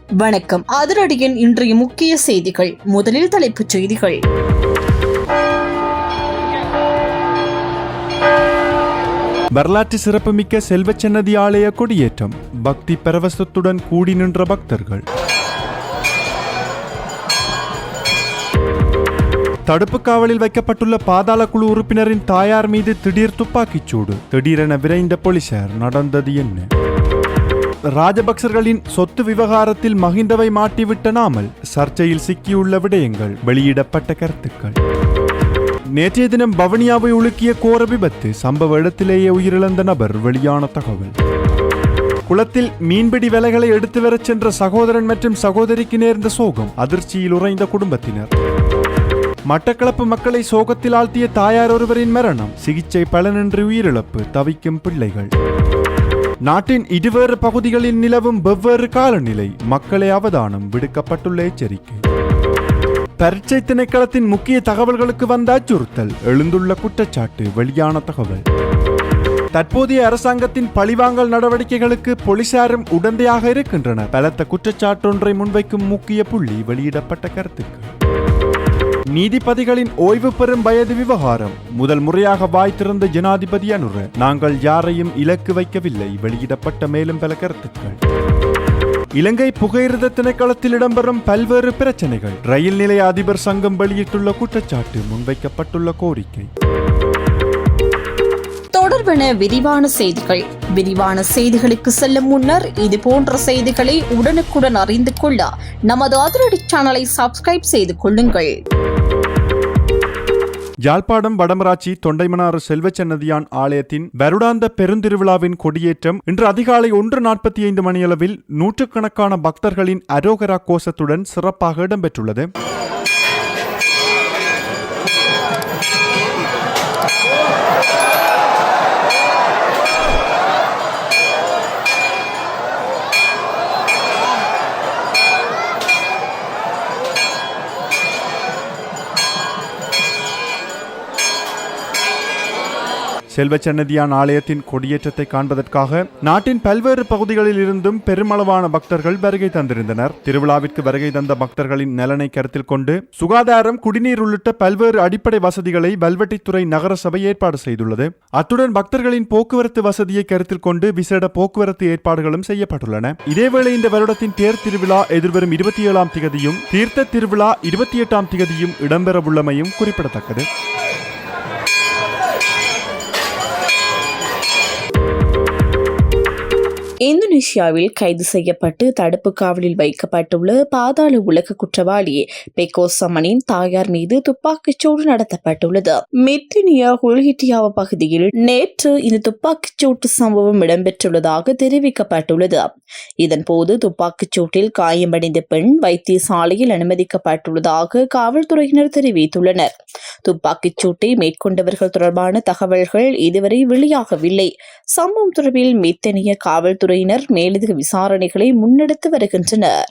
வணக்கம். அதிரடியின் இன்றைய முக்கிய செய்திகள். முதலில் தலைப்புச் செய்திகள். வரலாற்று சிறப்புமிக்க செல்வச்சன்னதி ஆலய கொடியேற்றம். பக்தி பரவசத்துடன் கூடி நின்ற பக்தர்கள். தடுப்பு காவலில் வைக்கப்பட்டுள்ள பாதாள குழு உறுப்பினரின் தாயார் மீது திடீர் துப்பாக்கிச்சூடு. திடீரென விரைந்த போலீசார். நடந்தது என்ன? ராஜபக்சர்களின் சொத்து விவகாரத்தில் மஹிந்தவை மாட்டிவிட்ட நாமல். சர்ச்சையில் சிக்கியுள்ள விடயங்கள். வெளியிடப்பட்ட கருத்துக்கள். நேற்றைய தினம் பவனியாவை உலுக்கிய கோர விபத்து. சம்பவ இடத்திலேயே உயிரிழந்த நபர். வெளியான தகவல். குளத்தில் மீன்பிடி வேலைகளை எடுத்து வரச் சென்ற சகோதரன் மற்றும் சகோதரிக்கு நேர்ந்த சோகம். அதிர்ச்சியில் உறைந்த குடும்பத்தினர். மட்டக்களப்பு மக்களை சோகத்தில் ஆழ்த்திய தாயார் ஒருவரின் மரணம். சிகிச்சை பலனின்றி உயிரிழப்பு. தவிக்கும் பிள்ளைகள். நாட்டின் இருவேறு பகுதிகளில் நிலவும் வெவ்வேறு காலநிலை. மக்களே அவதானம். விடுக்கப்பட்டுள்ள எச்சரிக்கை. பரீட்சை திணைக்களத்தின் முக்கிய தகவல்களுக்கு வந்த அச்சுறுத்தல். எழுந்துள்ள குற்றச்சாட்டு. வெளியான தகவல். தற்போதைய அரசாங்கத்தின் பழிவாங்கல் நடவடிக்கைகளுக்கு போலீசாரும் உடந்தையாக இருக்கின்றனர். பலத்த குற்றச்சாட்டொன்றை முன்வைக்கும் முக்கிய புள்ளி. வெளியிடப்பட்ட கருத்துக்கள். நீதிபதிகளின் ஓய்வு பெறும் வயது விவகாரம். முதல் முறையாக வாய் திறந்த ஜனாதிபதி அனுர. நாங்கள் யாரையும் இலக்கு வைக்கவில்லை. வெளியிடப்பட்ட மேலும் பல கருத்துக்கள். இலங்கை புகையிரத திணைக்களத்தில் இடம்பெறும் பல்வேறு பிரச்சனைகள். ரயில் நிலைய அதிபர் சங்கம் வெளியிட்டுள்ள குற்றச்சாட்டு. முன்வைக்கப்பட்டுள்ள கோரிக்கை. தொடர்பென விரிவான செய்திகள். விரிவான செய்திகளுக்கு செல்லும் முன்னர் இது போன்ற செய்திகளை உடனுக்குடன் அறிந்து கொள்ள நமது அதிரடி சேனலை சப்ஸ்கிரைப் செய்து கொள்ளுங்கள். யாழ்ப்பாணம் வடமராட்சி தொண்டைமனாறு செல்வச்சன்னதியான் ஆலயத்தின் வருடாந்த பெருந்திருவிழாவின் கொடியேற்றம் இன்று அதிகாலை 1:45 மணியளவில் நூற்றுக்கணக்கான பக்தர்களின் அரோகரா கோஷத்துடன் சிறப்பாக இடம்பெற்றுள்ளது. செல்வச்சன்னதியான் ஆலயத்தின் கொடியேற்றத்தை காண்பதற்காக நாட்டின் பல்வேறு பகுதிகளில் இருந்தும் பெருமளவான பக்தர்கள் வருகை தந்திருந்தனர். திருவிழாவிற்கு வருகை தந்த பக்தர்களின் நலனை கருத்தில் கொண்டு சுகாதாரம், குடிநீர் உள்ளிட்ட பல்வேறு அடிப்படை வசதிகளை வல்வெட்டித்துறை நகரசபை ஏற்பாடு செய்துள்ளது. அத்துடன் பக்தர்களின் போக்குவரத்து வசதியை கருத்தில் கொண்டு விசேட போக்குவரத்து ஏற்பாடுகளும் செய்யப்பட்டுள்ளன. இதேவேளை இந்த வருடத்தின் தேர் திருவிழா எதிர்வரும் 27ஆம் திகதியும் தீர்த்த திருவிழா 28ஆம் திகதியும் இடம்பெறவுள்ளமையும் குறிப்பிடத்தக்கது. இந்தோனேஷியாவில் கைது செய்யப்பட்டு தடுப்பு காவலில் வைக்கப்பட்டுள்ள பாதாள உலக குற்றவாளி பெக்கோ சமனின் தாயார் மீது துப்பாக்கிச்சூடு நடத்தப்பட்டுள்ளது. மெத்தினியா ஹுல்ஹிட்டியாவா பகுதியில் நேற்று இந்த துப்பாக்கிச்சூட்டு சம்பவம் இடம்பெற்றுள்ளதாக தெரிவிக்கப்பட்டுள்ளது. இதன்போது துப்பாக்கிச்சூட்டில் காயமடைந்த பெண் வைத்தியசாலையில் அனுமதிக்கப்பட்டுள்ளதாக காவல்துறையினர் தெரிவித்துள்ளனர். துப்பாக்கிச்சூட்டை மேற்கொண்டவர்கள் தொடர்பான தகவல்கள் இதுவரை வெளியாகவில்லை. சம்பவம் தொடர்பில் மெத்தனிய காவல்துறையினர் மேலதிக விசாரணைகளை முன்னெடுத்து வருகின்றனர்.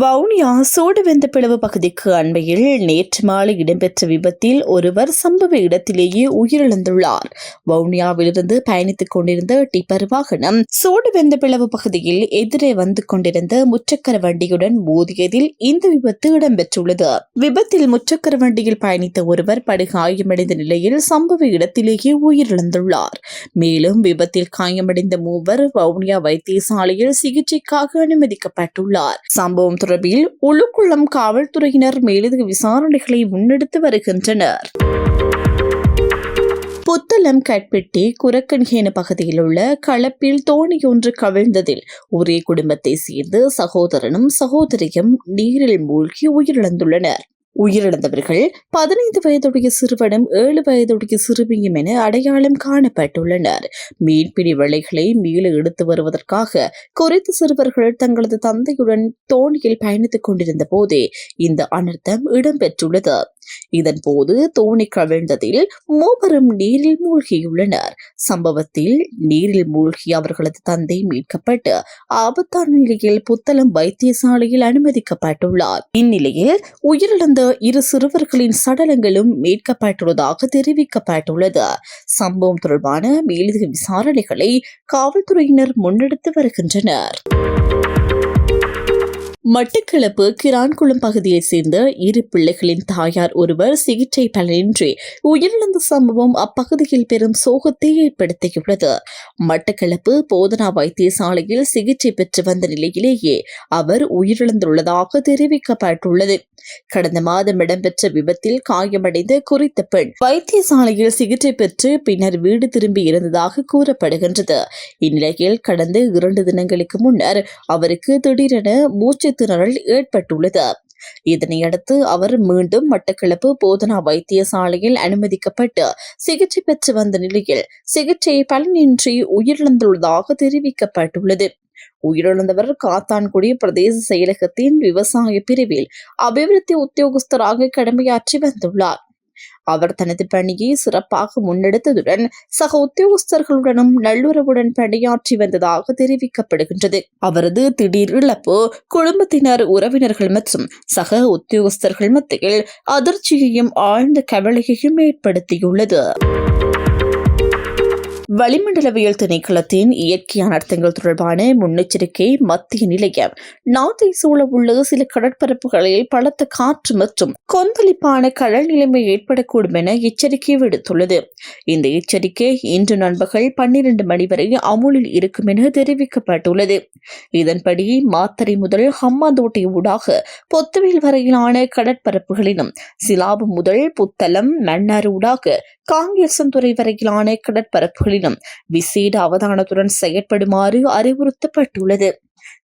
வவுனியா சோடுவெந்த பிளவு பகுதிக்கு அண்மையில் நேற்று மாலை இடம்பெற்ற விபத்தில் ஒருவர் சம்பவ இடத்திலேயே உயிரிழந்துள்ளார். வவுனியாவிலிருந்து பயணித்துக் கொண்டிருந்த டிப்பர் வாகனம் சோடுவெந்த பிளவு பகுதியில் எதிரே வந்து கொண்டிருந்த முச்சக்கர வண்டியுடன் மோதியதில் இந்த விபத்து இடம்பெற்றுள்ளது. விபத்தில் முச்சக்கர வண்டியில் பயணித்த ஒருவர் படுகாயமடைந்த நிலையில் சம்பவ இடத்திலேயே உயிரிழந்துள்ளார். மேலும் விபத்தில் காயமடைந்த மூவர் வவுனியா வைத்தியசாலையில் சிகிச்சைக்காக அனுமதிக்கப்பட்டுள்ளார். சம்பவம் தொடர்பில் உளுக்குளம் காவல்துறையினர் மேலதிக விசாரணைகளை முன்னெடுத்து வருகின்றனர். புத்தளம் கட்பெட்டி குரக்கன்ஹேன பகுதியில் உள்ள களப்பில் தோணியொன்று கவிழ்ந்ததில் ஒரே குடும்பத்தை சேர்ந்து சகோதரனும் சகோதரியும் நீரில் மூழ்கி உயிரிழந்துள்ளனர். உயிரிழந்தவர்கள் 15 வயதுடைய சிறுவனும் 7 வயதுடைய சிறுமியும் என அடையாளம் காணப்பட்டுள்ளனர். மீன்பிடி வலைகளை மீள எடுத்து வருவதற்காக குறித்த சிறுவர்கள் தங்களது தந்தையுடன் தோணியில் பயணித்துக் கொண்டிருந்த போதே இந்த அனர்த்தம் இடம்பெற்றுள்ளது. இதன்போது தோணி கவிழ்ந்ததில் மூவரும் நீரில் மூழ்கியுள்ளனர். சம்பவத்தில் நீரில் மூழ்கிய அவர்களது தந்தை மீட்கப்பட்டு ஆபத்தான நிலையில் புத்தளம் வைத்தியசாலையில் அனுமதிக்கப்பட்டுள்ளார். இந்நிலையில் உயிரிழந்த இரு சிறுவர்களின் சடலங்களும் மீட்கப்பட்டுள்ளதாக தெரிவிக்கப்பட்டுள்ளது. சம்பவம் தொடர்பான மேலதிக விசாரணைகளை காவல்துறையினர் முன்னெடுத்து வருகின்றனர். மட்டக்களப்பு கிரான்குளம் பகுதியைச் சேர்ந்த இரு பிள்ளைகளின் தாயார் ஒருவர் சிகிச்சை பலனின்றி உயிரிழந்த சம்பவம் அப்பகுதியில் பெரும் சோகத்தை ஏற்படுத்தியுள்ளது. மட்டக்களப்பு போதனா வைத்தியசாலையில் சிகிச்சை பெற்று வந்த நிலையிலேயே அவர் உயிரிழந்துள்ளதாக தெரிவிக்கப்பட்டுள்ளது. கடந்த மாதம் இடம்பெற்ற விபத்தில் காயமடைந்த குறித்த பெண் வைத்தியசாலையில் சிகிச்சை பெற்று பின்னர் வீடு திரும்பி இருந்ததாக கூறப்படுகின்றது. இந்நிலையில் கடந்த 2 தினங்களுக்கு முன்னர் அவருக்கு திடீரென மூச்சு திணறல் ஏற்பட்டுள்ளது. இதனையடுத்து அவர் மீண்டும் மட்டக்களப்பு போதனா வைத்தியசாலையில் அனுமதிக்கப்பட்டு சிகிச்சை பெற்று வந்த நிலையில் சிகிச்சை பலனின்றி உயிரிழந்துள்ளதாக தெரிவிக்கப்பட்டுள்ளது. உயிரிழந்தவர் காத்தான்குடி பிரதேச செயலகத்தின் விவசாய பிரிவில் அபிவிருத்தி உத்தியோகஸ்தராக கடமையாற்றி வந்துள்ளார். அவர் தனது பணியை சிறப்பாக முன்னெடுத்ததுடன் சக உத்தியோகஸ்தர்களுடனும் நல்லுறவுடன் பணியாற்றி வந்ததாக தெரிவிக்கப்படுகின்றது. அவரது திடீர் இழப்பு குடும்பத்தினர், உறவினர்கள் மற்றும் சக உத்தியோகஸ்தர்கள் மத்தியில் அதிர்ச்சியையும் ஆழ்ந்த கவலையையும் ஏற்படுத்தியுள்ளது. வளிமண்டலவியல் திணைக்களத்தின் இயற்கை அனர்த்தங்கள் தொடர்பான முன்னெச்சரிக்கை மத்திய நிலையம் நாட்டை சூழவுள்ள சில கடற்பரப்புகளில் பலத்த காற்று மற்றும் கொந்தளிப்பான கடல் நிலைமை ஏற்படக்கூடும் என எச்சரிக்கை விடுத்துள்ளது. இந்த எச்சரிக்கை இன்று நண்பகல் 12 மணி வரை அமுலில் இருக்கும் என தெரிவிக்கப்பட்டுள்ளது. இதன்படி மாத்தறை முதல் ஹம்மாந்தோட்டை ஊடாக பொத்துவில் வரையிலான கடற்பரப்புகளிலும், சிலாபம் முதல் புத்தளம் மன்னார் ஊடாக காங்கேசன்துறை வரையிலான கடற்பரப்புகளிலும் விசேட அவதானத்துடன் செயற்படுமாறு அறிவுறுத்தப்பட்டுள்ளது.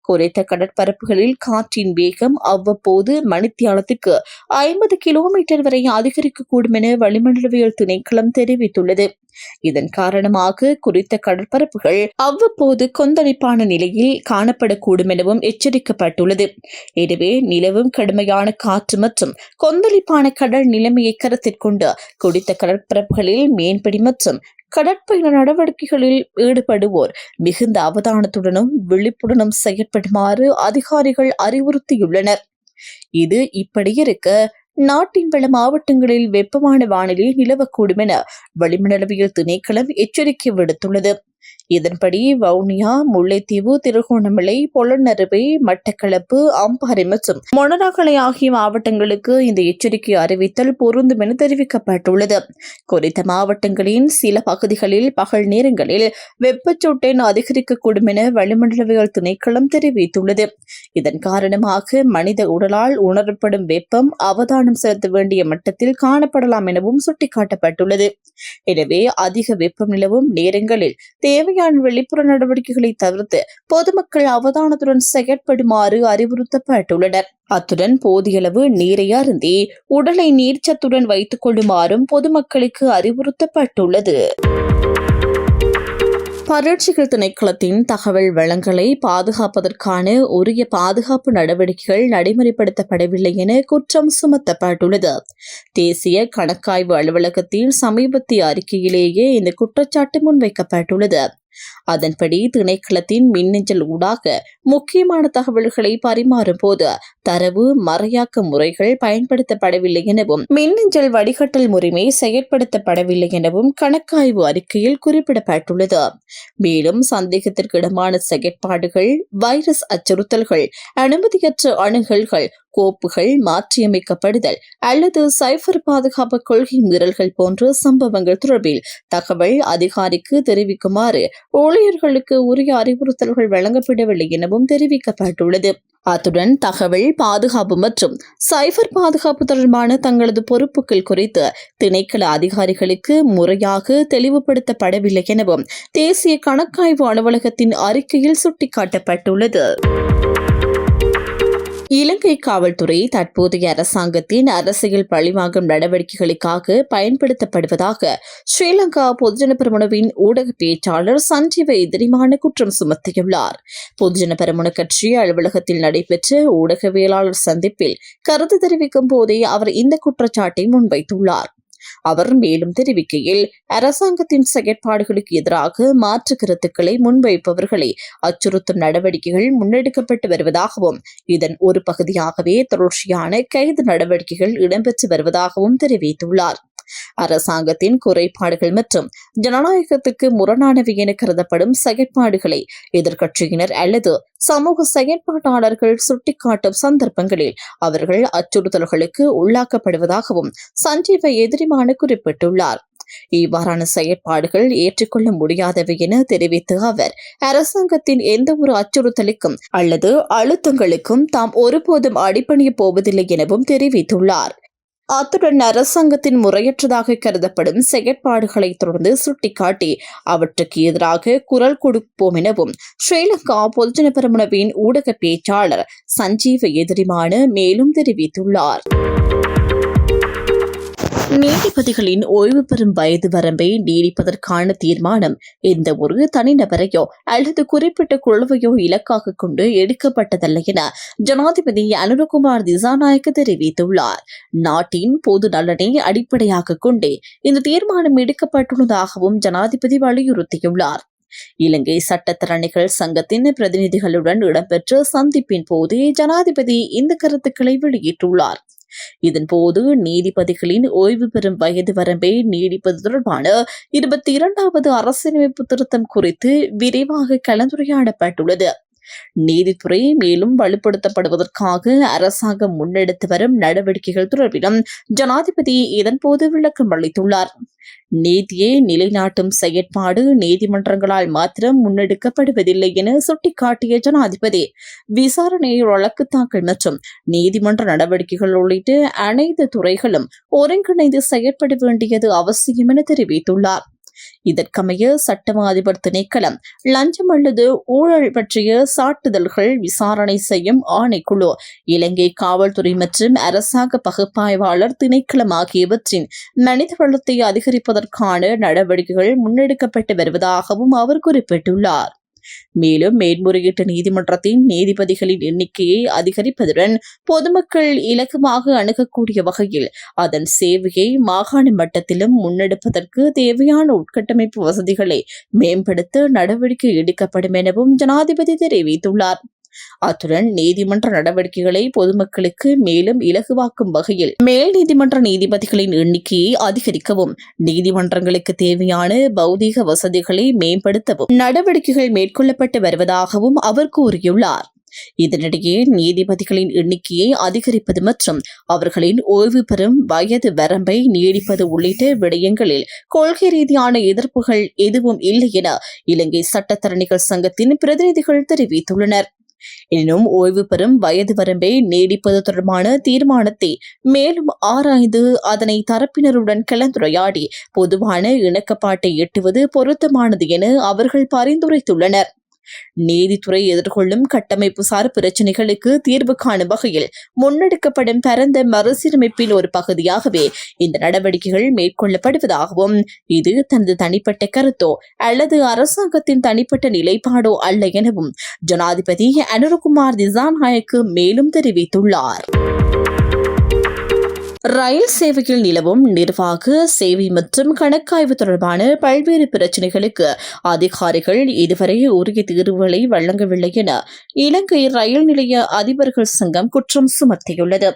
குறித்த கடற்பரப்புகளில் காற்றின் வேகம் அவ்வப்போது மணித்தியாலத்துக்கு 50 கிலோமீட்டர் வரை அதிகரிக்கக்கூடும் என வளிமண்டலவியல் திணைக்களம் தெரிவித்துள்ளது. இதன் காரணமாக குறித்த கடற்பரப்புகள் அவ்வப்போது கொந்தளிப்பான நிலையில் காணப்படக்கூடும் எனவும் எச்சரிக்கப்பட்டுள்ளது. எனவே நிலவும் கடுமையான காற்று மற்றும் கொந்தளிப்பான கடல் நிலைமையை கருத்தில் கொண்டு குறித்த கடற்பரப்புகளில் மீன்பிடி மற்றும் கடற்பயண நடவடிக்கைகளில் ஈடுபடுவோர் மிகுந்த அவதானத்துடனும் விழிப்புடனும் செயற்படுமாறு அதிகாரிகள் அறிவுறுத்தியுள்ளனர். இது இப்படியிருக்க நாட்டின் பல மாவட்டங்களில் வெப்பமான வானிலை நிலவக்கூடும் என வளிமண்டலவியல் திணைக்களம் எச்சரிக்கை விடுத்துள்ளது. இதன்படி வவுனியா, முல்லைத்தீவு, திருகோணமலை, பொலன்னறுவை, மட்டக்களப்பு, அம்பாறை மற்றும் மொனராகலை ஆகிய மாவட்டங்களுக்கு இந்த எச்சரிக்கை அறிவித்தல் பொருந்தும் என தெரிவிக்கப்பட்டுள்ளது. குறித்த மாவட்டங்களின் சில பகுதிகளில் பகல் நேரங்களில் வெப்பச்சூட்டின் அதிகரிக்கக்கூடும் என வளிமண்டலவியல் திணைக்களம் தெரிவித்துள்ளது. இதன் காரணமாக மனித உடலால் உணரப்படும் வெப்பம் அவதானம் செலுத்த வேண்டிய மட்டத்தில் காணப்படலாம் எனவும் சுட்டிக்காட்டப்பட்டுள்ளது. எனவே அதிக வெப்பம் நிலவும் நேரங்களில் தேவையான வெளிப்புற நடவடிக்கைகளை தவிர்த்து பொதுமக்கள் அவதானத்துடன் செயற்படுமாறு அறிவுறுத்தப்பட்டுள்ளனர். அத்துடன் போதியளவு நீரை அருந்தி உடலை நீர்ச்சத்துடன் வைத்துக் கொள்ளுமாறும் பொதுமக்களுக்கு அறிவுறுத்தப்பட்டுள்ளது. பரீட்சைகள் திணைக்களத்தின் தகவல் வளங்களை பாதுகாப்பதற்கான உரிய பாதுகாப்பு நடவடிக்கைகள் நடைமுறைப்படுத்தப்படவில்லை என குற்றம் சுமத்தப்பட்டுள்ளது. தேசிய கணக்காய்வு அலுவலகத்தின் சமீபத்திய அறிக்கையிலேயே இந்த குற்றச்சாட்டு முன்வைக்கப்பட்டுள்ளது. அதன்படி திணைக்களத்தின் மின்னஞ்சல் ஊடாக முக்கியமான தகவல்களை பரிமாறும் போது தரவு மறையாக்க முறைகள் பயன்படுத்தப்படவில்லை எனவும் மின்னஞ்சல் வடிகட்டல் முறைமை செயற்படுத்தப்படவில்லை எனவும் கணக்காய்வு அறிக்கையில் குறிப்பிடப்பட்டுள்ளது. மேலும் சந்தேகத்திற்கிடமான செயற்பாடுகள், வைரஸ் அச்சுறுத்தல்கள், அனுமதியற்ற அணுகல்கள், கோப்புகள் மாற்றியமைக்கப்படுதல் அல்லது சைபர் பாதுகாப்பு கொள்கை மீறல்கள் போன்ற சம்பவங்கள் தொடர்பில் தகவல் அதிகாரிக்கு தெரிவிக்குமாறு ஊழியர்களுக்கு உரிய அறிவுறுத்தல்கள் வழங்கப்படவில்லை எனவும் தெரிவிக்கப்பட்டுள்ளது. அத்துடன் தகவல் பாதுகாப்பு மற்றும் சைபர் பாதுகாப்பு தொடர்பான தங்களது பொறுப்புகள் குறித்து திணைக்கள அதிகாரிகளுக்கு முறையாக தெளிவுபடுத்தப்படவில்லை எனவும் தேசிய கணக்காய்வு அலுவலகத்தின் அறிக்கையில் சுட்டிக்காட்டப்பட்டுள்ளது. இலங்கை காவல்துறை தற்போதைய அரசாங்கத்தின் அரசியல் பழிவாங்கும் நடவடிக்கைகளுக்காக பயன்படுத்தப்படுவதாக ஸ்ரீலங்கா பொதுஜன பெரமுனவின் ஊடக பேச்சாளர் சஞ்சீவ எதிரிமான குற்றம் சுமத்தியுள்ளார். பொதுஜன பெரமுன கட்சி அலுவலகத்தில் நடைபெற்ற ஊடகவியலாளர் சந்திப்பில் கருத்து தெரிவிக்கும் போதே அவர் இந்த குற்றச்சாட்டை முன்வைத்துள்ளார். அவர் மேலும் தெரிவிக்கையில், அரசாங்கத்தின் செயற்பாடுகளுக்கு எதிராக மாற்று கருத்துக்களை முன்வைப்பவர்களை அச்சுறுத்தும் நடவடிக்கைகள் முன்னெடுக்கப்பட்டு வருவதாகவும் இதன் ஒரு பகுதியாகவே தொடர்ச்சியான கைது நடவடிக்கைகள் இடம்பெற்று வருவதாகவும் தெரிவித்துள்ளார். அரசாங்கத்தின் குறைபாடுகள் மற்றும் ஜனநாயகத்துக்கு முரணானவை என கருதப்படும் செயற்பாடுகளை எதிர்க்கட்சியினர் அல்லது சமூக செயற்பாட்டாளர்கள் சுட்டிக்காட்டும் சந்தர்ப்பங்களில் அவர்கள் அச்சுறுத்தல்களுக்கு உள்ளாக்கப்படுவதாகவும் சஞ்சீவ எதிரிமான குறிப்பிட்டுள்ளார். இவ்வாறான செயற்பாடுகள் ஏற்றுக்கொள்ள முடியாதவை என தெரிவித்த அவர், அரசாங்கத்தின் எந்த ஒரு அச்சுறுத்தலுக்கும் அல்லது அழுத்தங்களுக்கும் தாம் ஒருபோதும் அடிபணிய போவதில்லை எனவும் தெரிவித்துள்ளார். அத்துடன் அரசாங்கத்தின் முறையற்றதாக கருதப்படும் செயற்பாடுகளை தொடர்ந்து சுட்டிக்காட்டி அவற்றுக்கு எதிராக குரல் கொடுப்போம் எனவும் ஸ்ரீலங்கா பொதுஜன பெரமுனவின் ஊடக பேச்சாளர் சஞ்சீவ எதிரிமான மேலும் தெரிவித்துள்ளார். நீதிபதிகளின் ஓய்வு பெறும் வயது வரம்பை நீடிப்பதற்கான தீர்மானம் எந்த ஒரு தனிநபரையோ அல்லது குறிப்பிட்ட குழுவையோ இலக்காக கொண்டு எடுக்கப்பட்டதல்ல என ஜனாதிபதி அனுரகுமார் திசாநாயக்க தெரிவித்துள்ளார். நாட்டின் பொது நலனை அடிப்படையாக கொண்டே இந்த தீர்மானம் எடுக்கப்பட்டுள்ளதாகவும் ஜனாதிபதி வலியுறுத்தியுள்ளார். இலங்கை சட்டத்தரணிகள் சங்கத்தின் பிரதிநிதிகளுடன் இடம்பெற்ற சந்திப்பின் போதே ஜனாதிபதி இந்த கருத்துக்களை வெளியிட்டுள்ளார். இதன்போது நீதிபதிகளின் ஓய்வு பெறும் வயது வரம்பை நீடிப்பது தொடர்பான 22வது அரசியலமைப்பு திருத்தம் குறித்து விரிவாக கலந்துரையாடப்பட்டுள்ளது. நீதித்துறை மேலும் வலுப்படுத்தப்படுவதற்காக அரசாங்கம் முன்னெடுத்து வரும் நடவடிக்கைகள் தொடர்பிலும் ஜனாதிபதி இதன்போது விளக்கம் அளித்துள்ளார். நீதியை நிலைநாட்டும் செயற்பாடு நீதிமன்றங்களால் மாத்திரம் முன்னெடுக்கப்படுவதில்லை என சுட்டிக்காட்டிய ஜனாதிபதி, விசாரணை, வழக்கு தாக்கல் மற்றும் நீதிமன்ற நடவடிக்கைகள் உள்ளிட்ட அனைத்து துறைகளும் ஒருங்கிணைந்து செயற்பட வேண்டியது அவசியம் என தெரிவித்துள்ளார். இதற்கமைய சட்டமா அதிபர் திணைக்களம் லஞ்சம் அல்லது ஊழல் பற்றிய சாட்டுதல்கள் விசாரணை செய்யும் ஆணைக்குழு, இலங்கை காவல்துறை மற்றும் அரசாங்க பகுப்பாய்வாளர் திணைக்களம் ஆகியவற்றின் மனித வளத்தை அதிகரிப்பதற்கான நடவடிக்கைகள் முன்னெடுக்கப்பட்டு வருவதாகவும் அவர் குறிப்பிட்டுள்ளார். மேலும் மேன்முறையீட்டு நீதிமன்றத்தின் நீதிபதிகளின் எண்ணிக்கையை அதிகரிப்பதுடன் பொதுமக்கள் இலகுவாக அணுகக்கூடிய வகையில் அதன் சேவையை மாகாண மட்டத்திலும் முன்னெடுப்பதற்கு தேவையான உட்கட்டமைப்பு வசதிகளை மேம்படுத்த நடவடிக்கை எடுக்கப்படும் எனவும் ஜனாதிபதி தெரிவித்துள்ளார். அத்துடன் நீதிமன்ற நடவடிக்கைகளை பொதுமக்களுக்கு மேலும் இலகுவாக்கும் வகையில் மேல் நீதிமன்ற நீதிபதிகளின் எண்ணிக்கையை அதிகரிக்கவும் நீதிமன்றங்களுக்கு தேவையான பௌதீக வசதிகளை மேம்படுத்தவும் நடவடிக்கைகள் மேற்கொள்ளப்பட்டு வருவதாகவும் அவர் கூறியுள்ளார். இதனிடையே நீதிபதிகளின் எண்ணிக்கையை அதிகரிப்பது மற்றும் அவர்களின் ஓய்வு பெறும் வயது வரம்பை நீடிப்பது உள்ளிட்ட விடயங்களில் கொள்கை ரீதியான எதிர்ப்புகள் எதுவும் இல்லை என இலங்கை சட்டத்தரணிகள் சங்கத்தின் பிரதிநிதிகள் தெரிவித்துள்ளனர். எனினும் ஓய்வு பெறும் வயது வரம்பை நீடிப்பது தொடர்பான தீர்மானத்தை மேலும் ஆராய்ந்து அதனை தரப்பினருடன் கலந்துரையாடி பொதுவான இணக்கப்பாட்டை எட்டுவது பொருத்தமானது என அவர்கள் பரிந்துரைத்துள்ளனர். நீதித்துறை எதிர்கொள்ளும் கட்டமைப்பு சார் பிரச்சினைகளுக்கு தீர்வு காணும் வகையில் முன்னெடுக்கப்படும் பரந்த மறுசீரமைப்பின் ஒரு பகுதியாகவே இந்த நடவடிக்கைகள் மேற்கொள்ளப்படுவதாகவும் இது தனது தனிப்பட்ட கருத்தோ அல்லது அரசாங்கத்தின் தனிப்பட்ட நிலைப்பாடோ அல்ல எனவும் ஜனாதிபதி அனுரகுமார் திசாநாயக்க மேலும் தெரிவித்துள்ளார். ரயில் சேவையில் நிலவும் நிர்வாக சேவை மற்றும் கணக்காய்வு தொடர்பான பல்வேறு பிரச்சினைகளுக்கு அதிகாரிகள் இதுவரை உரிய தீர்வுகளை வழங்கவில்லை என இலங்கை ரயில் நிலைய அதிபர்கள் சங்கம் குற்றம் சுமத்தியுள்ளது.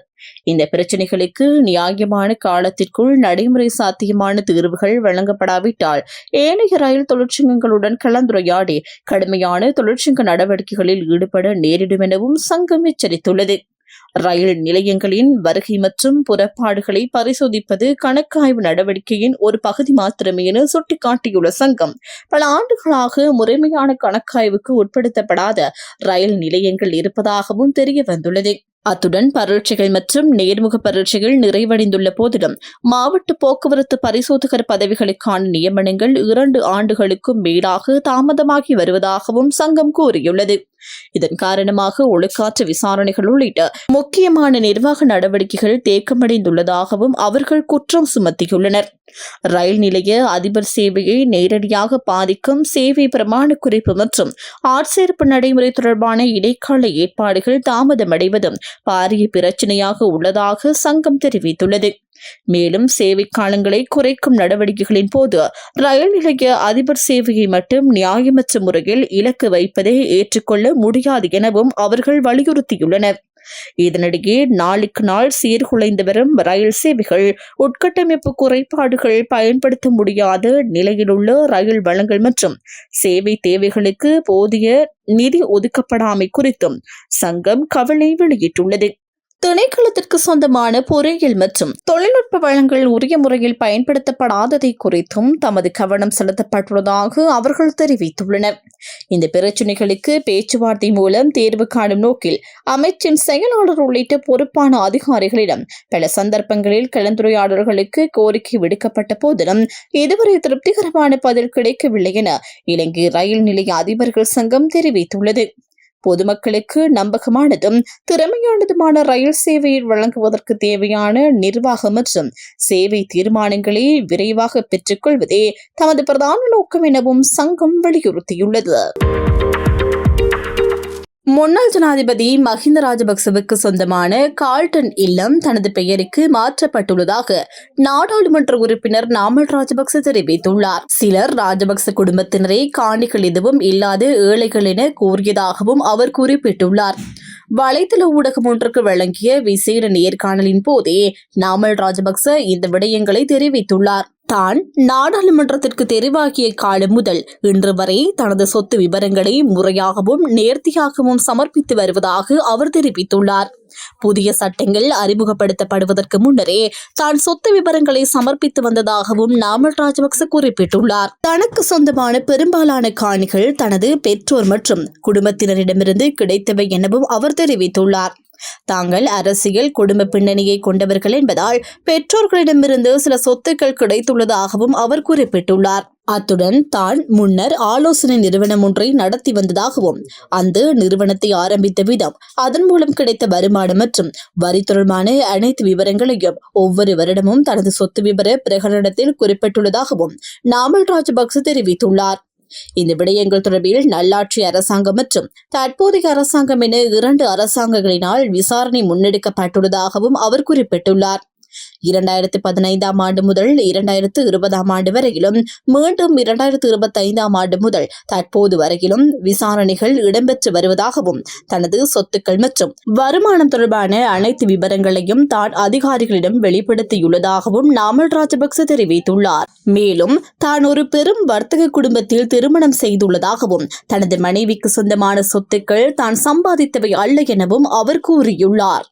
இந்த பிரச்சினைகளுக்கு நியாயமான காலத்திற்குள் நடைமுறை சாத்தியமான தீர்வுகள் வழங்கப்படாவிட்டால் ஏனைய ரயில் தொழிற்சங்கங்களுடன் கலந்துரையாடி கடுமையான தொழிற்சங்க நடவடிக்கைகளில் ஈடுபட நேரிடும் எனவும் சங்கம் எச்சரித்துள்ளது. ரயில் நிலையங்களின் வருகை மற்றும் புறப்பாடுகளை பரிசோதிப்பது கணக்காய்வு நடவடிக்கையின் ஒரு பகுதி மாத்திரமே என சுட்டிக்காட்டியுள்ள சங்கம், பல ஆண்டுகளாக முறைமையான கணக்காய்வுக்கு உட்படுத்தப்படாத ரயில் நிலையங்கள் இருப்பதாகவும் தெரிய வந்துள்ளது. அத்துடன் பரீட்சைகள் மற்றும் நேர்முக பரீட்சைகள் நிறைவடைந்துள்ள போதிலும் மாவட்ட போக்குவரத்து பரிசோதகர் பதவிகளுக்கான நியமனங்கள் 2 ஆண்டுகளுக்கும் மேலாக தாமதமாகி வருவதாகவும் சங்கம் கூறியுள்ளது. இதன் காரணமாக ஒழுக்காற்று விசாரணைகள் உள்ளிட்ட முக்கியமான நிர்வாக நடவடிக்கைகள் தேக்கமடைந்துள்ளதாகவும் அவர்கள் குற்றம் சுமத்தியுள்ளனர். ரயில் நிலைய அதிபர் சேவையை நேரடியாக பாதிக்கும் சேவை பிரமாண குறிப்பு மற்றும் ஆட்சேர்ப்பு நடைமுறை தொடர்பான இடைக்கால ஏற்பாடுகள் தாமதமடைவதும் பாரிய பிரச்சினையாக உள்ளதாக சங்கம் தெரிவித்துள்ளது. மேலும் சேவை காலங்களை குறைக்கும் நடவடிக்கைகளின் போது ரயில் நிலைய அதிபர் சேவையை மட்டும் நியாயமற்ற முறையில் இலக்கு வைப்பதை ஏற்றுக்கொள்ள முடியாது எனவும் அவர்கள் வலியுறுத்தியுள்ளனர். இதனிடையே நாளுக்கு நாள் சீர்குலைந்து வரும் ரயில் சேவைகள், உட்கட்டமைப்பு குறைபாடுகள், பயன்படுத்த முடியாத நிலையிலுள்ள ரயில் வளங்கள் மற்றும் சேவை தேவைகளுக்கு போதிய நிதி ஒதுக்கப்படாமை குறித்தும் சங்கம் கவலை வெளியிட்டுள்ளது. திணைக்களத்திற்கு சொந்தமான பொறியியல் மற்றும் தொழில்நுட்ப வளங்கள் உரிய முறையில் பயன்படுத்தப்படாததை குறித்தும் தமது கவனம் செலுத்தப்பட்டுள்ளதாக அவர்கள் தெரிவித்துள்ளனர். இந்த பிரச்சினைகளுக்கு பேச்சுவார்த்தை மூலம் தீர்வு காணும் நோக்கில் அமைச்சின் செயலாளர் உள்ளிட்ட பொறுப்பான அதிகாரிகளிடம் பல சந்தர்ப்பங்களில் கலந்துரையாடல்களுக்கு கோரிக்கை விடுக்கப்பட்ட போதிலும் இதுவரை திருப்திகரமான பதில் கிடைக்கவில்லை என இலங்கை ரயில் நிலைய அதிபர்கள் சங்கம் தெரிவித்துள்ளது. பொதுமக்களுக்கு நம்பகமானதும் திறமையானதுமான ரயில் சேவையை வழங்குவதற்கு தேவையான நிர்வாகம் மற்றும் சேவை தீர்மானங்களை விரைவாக பெற்றுக்கொள்வதே தமது பிரதான நோக்கம் எனவும் சங்கம் வலியுறுத்தியுள்ளது. முன்னாள் ஜனாதிபதி மஹிந்த ராஜபக்சவுக்கு சொந்தமான கால்டன் இல்லம் தனது பெயருக்கு மாற்றப்பட்டுள்ளதாக நாடாளுமன்ற உறுப்பினர் நாமல் ராஜபக்ச தெரிவித்துள்ளார். சிலர் ராஜபக்ச குடும்பத்தினரை காணிகள் எதுவும் இல்லாத ஏழைகள் என கூறியதாகவும் அவர் குறிப்பிட்டுள்ளார். வலைதள ஊடகம் ஒன்றுக்கு வழங்கிய விசேட நேர்காணலின் போதே நாமல் ராஜபக்ச இந்த விடயங்களை தெரிவித்துள்ளார். தான் நாடாளுமன்றத்திற்கு தெரிவாகிய காலம் முதல் இன்று வரை தனது சொத்து விவரங்களை முறையாகவும் நேர்த்தியாகவும் சமர்ப்பித்து வருவதாக அவர் தெரிவித்துள்ளார். புதிய சட்டங்கள் அறிமுகப்படுத்தப்படுவதற்கு முன்னரே தான் சொத்து விவரங்களை சமர்ப்பித்து வந்ததாகவும் நாமல் ராஜபக்ச குறிப்பிட்டுள்ளார். தனக்கு சொந்தமான பெரும்பாலான காணிகள் தனது பெற்றோர் மற்றும் குடும்பத்தினரிடமிருந்து கிடைத்தவை எனவும் அவர் தெரிவித்துள்ளார். தாங்கள் அரசியல் குடும்ப பின்னணியை கொண்டவர்கள் என்பதால் பெற்றோர்களிடமிருந்து சில சொத்துக்கள் கிடைத்துள்ளதாகவும் அவர் குறிப்பிட்டுள்ளார். அத்துடன் தான் முன்னர் ஆலோசனை நிறுவனம் ஒன்றை நடத்தி வந்ததாகவும் அந்த நிறுவனத்தை ஆரம்பித்த விதம், அதன் மூலம் கிடைத்த வருமானம் மற்றும் வரி தொடர்பான அனைத்து விவரங்களையும் ஒவ்வொரு வருடமும் தனது சொத்து விவர பிரகடனத்தில் குறிப்பிட்டுள்ளதாகவும் நாமல் ராஜபக்ச தெரிவித்துள்ளார். இந்த விடயங்கள் தொடர்பில் நல்லாட்சி அரசாங்கம் மற்றும் தற்போதைய அரசாங்கம் என 2 அரசாங்கங்களினால் விசாரணை முன்னெடுக்கப்பட்டுள்ளதாகவும் அவர் குறிப்பிட்டுள்ளார். 2015 ஆண்டு முதல் 2020 ஆண்டு வரையிலும் மீண்டும் 2025 ஆண்டு முதல் தற்போது வரையிலும் விசாரணைகள் இடம்பெற்று வருவதாகவும் தனது சொத்துக்கள் மற்றும் வருமானம் தொடர்பான அனைத்து விவரங்களையும் தான் அதிகாரிகளிடம் வெளிப்படுத்தியுள்ளதாகவும் நாமல் ராஜபக்ச தெரிவித்துள்ளார். மேலும் தான் ஒரு பெரும் வர்த்தக குடும்பத்தில் திருமணம் செய்துள்ளதாகவும் தனது மனைவிக்கு சொந்தமான சொத்துக்கள் தான் சம்பாதித்தவை அல்ல எனவும் அவர் கூறியுள்ளார்.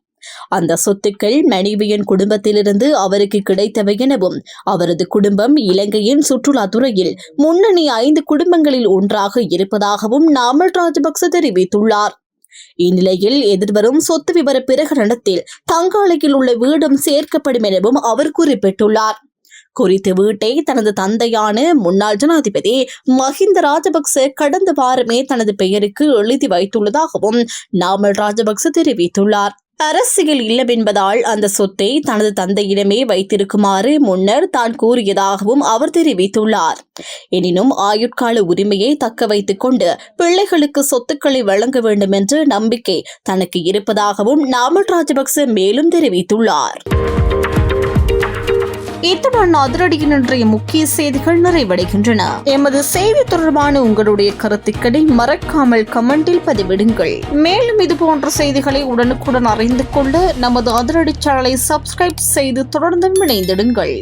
அந்த சொத்துக்கள் மனைவியின் குடும்பத்திலிருந்து அவருக்கு கிடைத்தவை எனவும் அவரது குடும்பம் இலங்கையின் சுற்றுலாத்துறையில் முன்னணி 5 குடும்பங்களில் ஒன்றாக இருப்பதாகவும் நாமல் ராஜபக்ச தெரிவித்துள்ளார். இந்நிலையில் எதிர்வரும் சொத்து விவர பிரகடனத்தில் தங்காலையில் உள்ள வீடும் சேர்க்கப்படும் எனவும் அவர் குறிப்பிட்டுள்ளார். குறித்த வீட்டை தனது தந்தையான முன்னாள் ஜனாதிபதி மஹிந்த ராஜபக்ச கடந்த வாரமே தனது பெயருக்கு எழுதி வைத்துள்ளதாகவும் நாமல் ராஜபக்ச தெரிவித்துள்ளார். அரசியல் இல்லம் என்பதால் அந்த சொத்தை தனது தந்தையிடமே வைத்திருக்குமாறு முன்னர் தான் கூறியதாகவும் அவர் தெரிவித்துள்ளார். எனினும் ஆயுட்கால உரிமையை தக்க வைத்துக் கொண்டு பிள்ளைகளுக்கு சொத்துக்களை வழங்க வேண்டும் என்ற நம்பிக்கை தனக்கு இருப்பதாகவும் நாமல் ராஜபக்ச மேலும் தெரிவித்துள்ளார். இத்துடன் அதிரடியின் இன்றைய முக்கிய செய்திகள் நிறைவடைகின்றன. எமது செய்தி தொடர்பான உங்களுடைய கருத்துக்களை மறக்காமல் கமெண்டில் பதிவிடுங்கள். மேலும் இதுபோன்ற செய்திகளை உடனுக்குடன் அறிந்து கொள்ள நமது அதிரடி சேனலை சப்ஸ்கிரைப் செய்து தொடர்ந்து இணைந்திடுங்கள்.